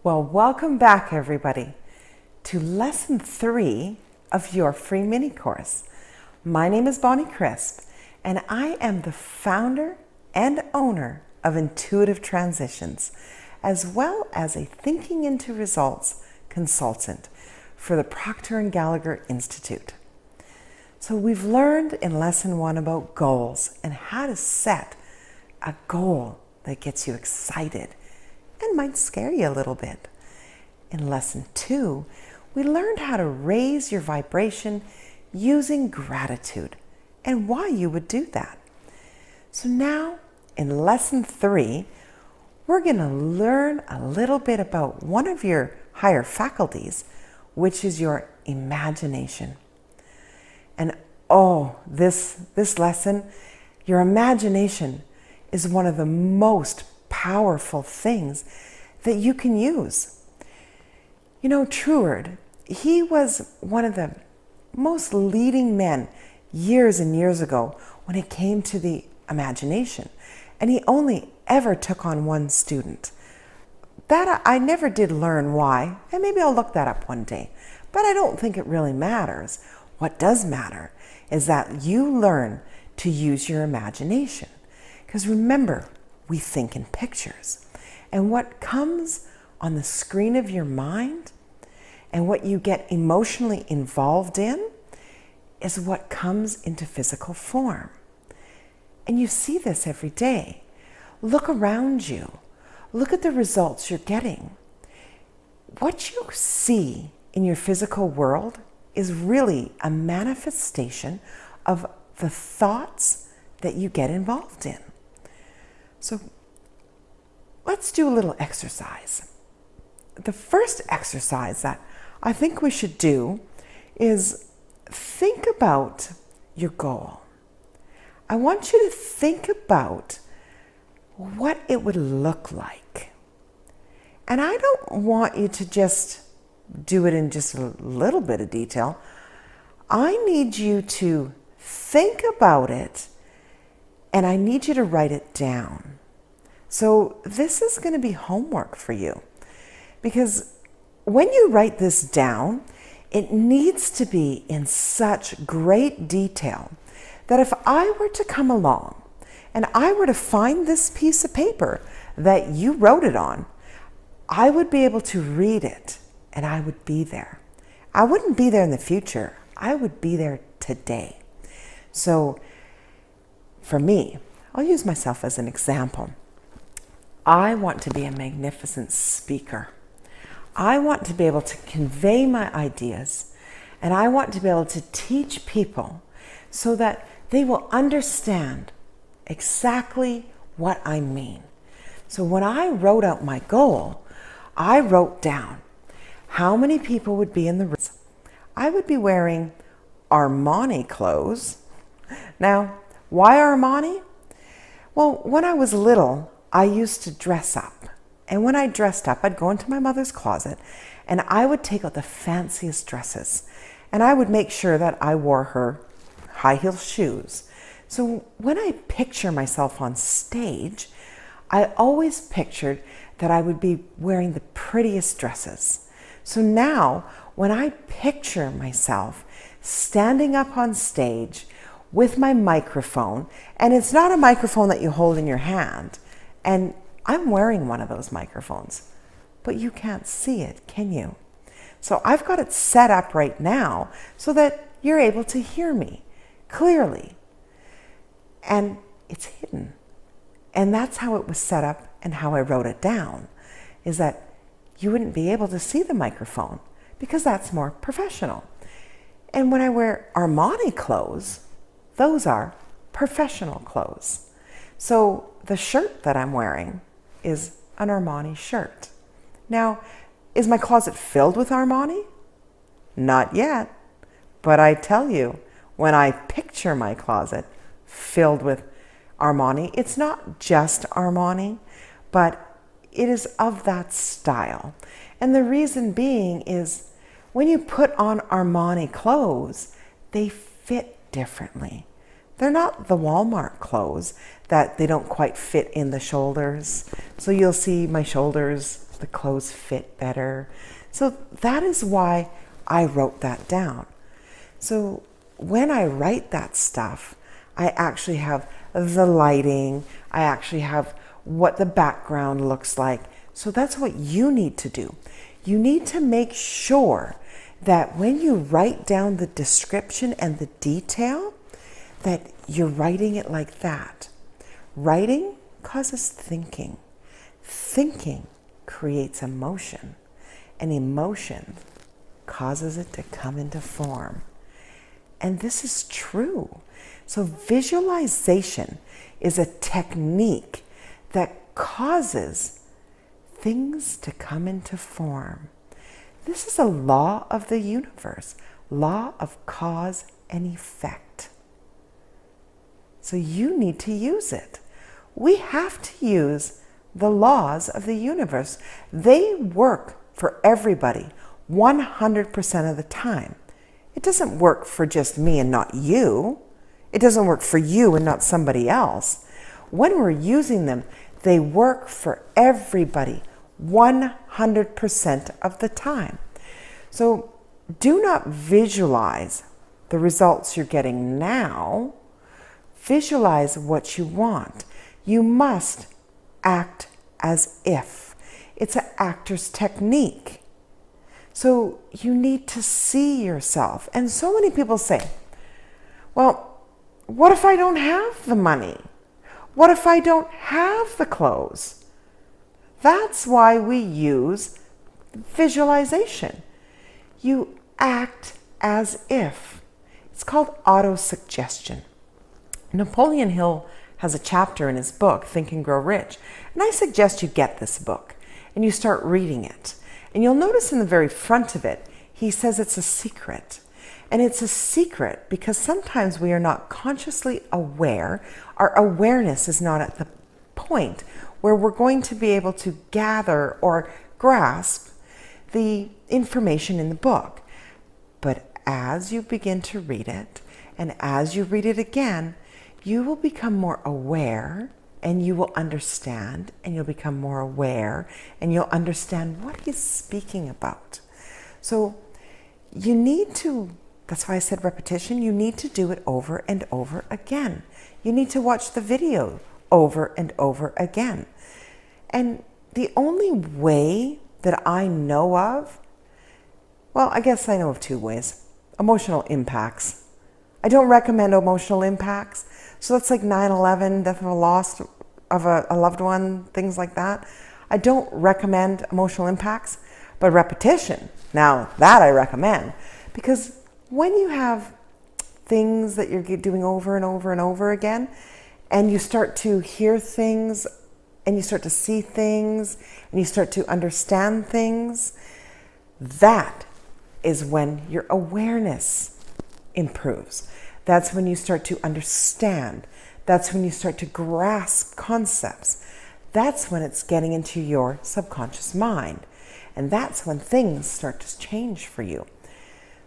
Well, welcome back, everybody, to Lesson 3 of your free mini course. My name is Bonnie Crisp, and I am the founder and owner of Intuitive Transitions, as well as a Thinking into Results consultant for the Procter & Gallagher Institute. So we've learned in Lesson 1 about goals and how to set a goal that gets you excited and might scare you a little bit. In Lesson 2, we learned how to raise your vibration using gratitude and why you would do that. So now, in Lesson 3, we're going to learn a little bit about one of your higher faculties, which is your imagination. And this lesson, your imagination is one of the most powerful things that you can use. You know, Truard, he was one of the most leading men years and years ago when it came to the imagination. And he only ever took on one student. That I never did learn why, and maybe I'll look that up one day. But I don't think it really matters. What does matter is that you learn to use your imagination. Because remember, we think in pictures. And what comes on the screen of your mind and what you get emotionally involved in is what comes into physical form. And you see this every day. Look around you. Look at the results you're getting. What you see in your physical world is really a manifestation of the thoughts that you get involved in. So let's do a little exercise. The first exercise that I think we should do is think about your goal. I want you to think about what it would look like. And I don't want you to just do it in just a little bit of detail. I need you to think about it, and I need you to write it down. So this is going to be homework for you, because when you write this down, it needs to be in such great detail that if I were to come along and I were to find this piece of paper that you wrote it on, I would be able to read it and I would be there. I wouldn't be there in the future. I would be there today. So for me, I'll use myself as an example. I want to be a magnificent speaker. I want to be able to convey my ideas, and I want to be able to teach people so that they will understand exactly what I mean. So when I wrote out my goal, I wrote down how many people would be in the room. I would be wearing Armani clothes. Now, why Armani? Well, when I was little, I used to dress up. And when I dressed up, I'd go into my mother's closet and I would take out the fanciest dresses. And I would make sure that I wore her high heel shoes. So when I picture myself on stage, I always pictured that I would be wearing the prettiest dresses. So now, when I picture myself standing up on stage with my microphone, and it's not a microphone that you hold in your hand, and I'm wearing one of those microphones, but you can't see it, can you? So I've got it set up right now so that you're able to hear me clearly. And it's hidden. And that's how it was set up and how I wrote it down, is that you wouldn't be able to see the microphone because that's more professional. And when I wear Armani clothes, those are professional clothes. So the shirt that I'm wearing is an Armani shirt. Now, is my closet filled with Armani? Not yet. But I tell you, when I picture my closet filled with Armani, it's not just Armani, but it is of that style. And the reason being is when you put on Armani clothes, they fit differently. They're not the Walmart clothes that they don't quite fit in the shoulders. So you'll see my shoulders the clothes fit better. So that is why I wrote that down. So when I write that stuff, I actually have the lighting, I actually have what the background looks like. So that's what you need to do. You need to make sure that when you write down the description and the detail, that you're writing it like that. Writing causes thinking. Thinking creates emotion, and emotion causes it to come into form. And this is true. So visualization is a technique that causes things to come into form. This is a law of the universe, law of cause and effect. So you need to use it. We have to use the laws of the universe. They work for everybody 100% of the time. It doesn't work for just me and not you. It doesn't work for you and not somebody else. When we're using them, they work for everybody 100% of the time. So do not visualize the results you're getting now. Visualize what you want. You must act as if. It's an actor's technique. So you need to see yourself. And so many people say, well, what if I don't have the money? What if I don't have the clothes? That's why we use visualization. You act as if. It's called autosuggestion. Napoleon Hill has a chapter in his book, Think and Grow Rich. And I suggest you get this book and you start reading it. And you'll notice in the very front of it, he says it's a secret. And it's a secret because sometimes we are not consciously aware. Our awareness is not at the point where we're going to be able to gather or grasp the information in the book. But as you begin to read it, and as you read it again, you will become more aware, and you will understand, and you'll become more aware, and you'll understand what he's speaking about. So you need to, that's why I said repetition, you need to do it over and over again. You need to watch the video over and over again. And the only way that I know of, well, I guess I know of two ways. Emotional impacts. I don't recommend emotional impacts. So that's like 9/11, death of a loss of a loved one, things like that. I don't recommend emotional impacts, but repetition, now that I recommend. Because when you have things that you're doing over and over and over again, and you start to hear things, and you start to see things, and you start to understand things, that is when your awareness improves. That's when you start to understand. That's when you start to grasp concepts. That's when it's getting into your subconscious mind. And that's when things start to change for you.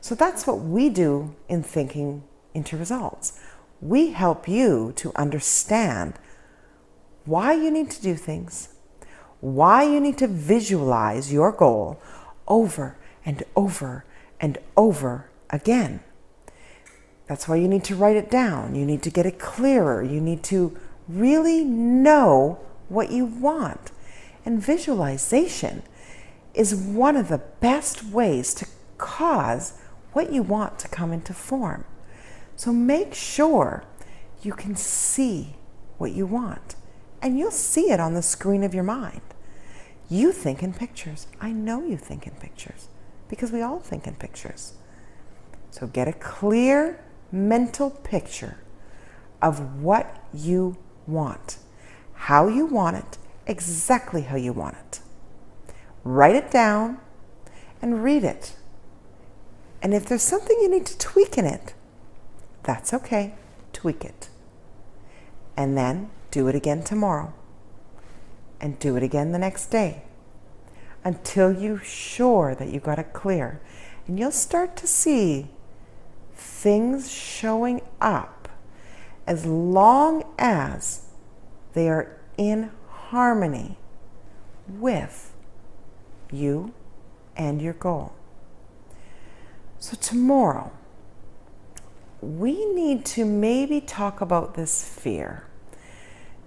So that's what we do in Thinking into Results. We help you to understand why you need to do things, why you need to visualize your goal over and over and over again. That's why you need to write it down. You need to get it clearer. You need to really know what you want. And visualization is one of the best ways to cause what you want to come into form. So make sure you can see what you want. And you'll see it on the screen of your mind. You think in pictures. I know you think in pictures because we all think in pictures. So get a clear mental picture of what you want, how you want it, exactly how you want it. Write it down and read it. And if there's something you need to tweak in it, that's okay, tweak it. And then do it again tomorrow. And do it again the next day. Until you're sure that you got it clear. And you'll start to see things showing up as long as they are in harmony with you and your goal. So tomorrow, we need to maybe talk about this fear,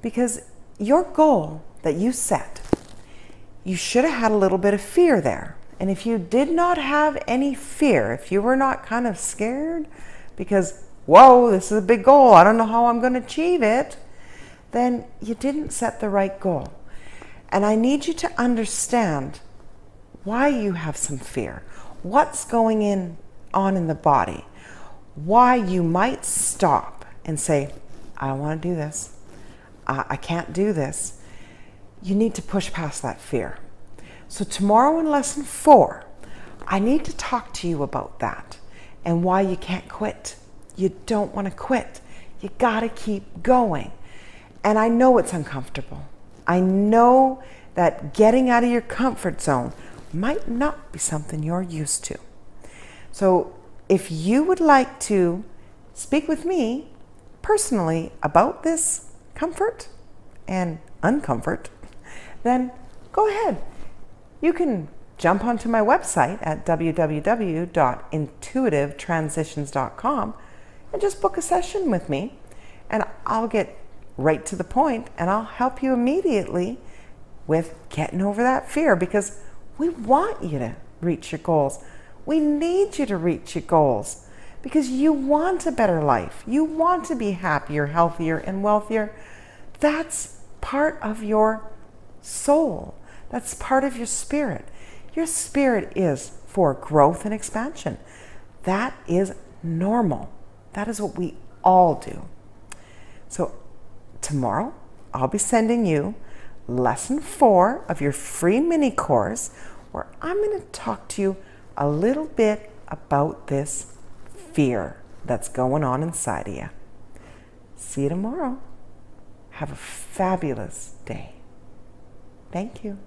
because your goal that you set, you should have had a little bit of fear there. And if you did not have any fear, if you were not kind of scared because, whoa, this is a big goal, I don't know how I'm going to achieve it, then you didn't set the right goal. And I need you to understand why you have some fear, what's going on in the body, why you might stop and say, I don't want to do this, I can't do this. You need to push past that fear. So tomorrow in lesson 4, I need to talk to you about that and why you can't quit. You don't want to quit. You got to keep going. And I know it's uncomfortable. I know that getting out of your comfort zone might not be something you're used to. So if you would like to speak with me personally about this comfort and uncomfort, then go ahead. You can jump onto my website at www.intuitivetransitions.com and just book a session with me, and I'll get right to the point and I'll help you immediately with getting over that fear, because we want you to reach your goals. We need you to reach your goals because you want a better life. You want to be happier, healthier, and wealthier. That's part of your soul. That's part of your spirit. Your spirit is for growth and expansion. That is normal. That is what we all do. So tomorrow, I'll be sending you lesson 4 of your free mini course, where I'm going to talk to you a little bit about this fear that's going on inside of you. See you tomorrow. Have a fabulous day. Thank you.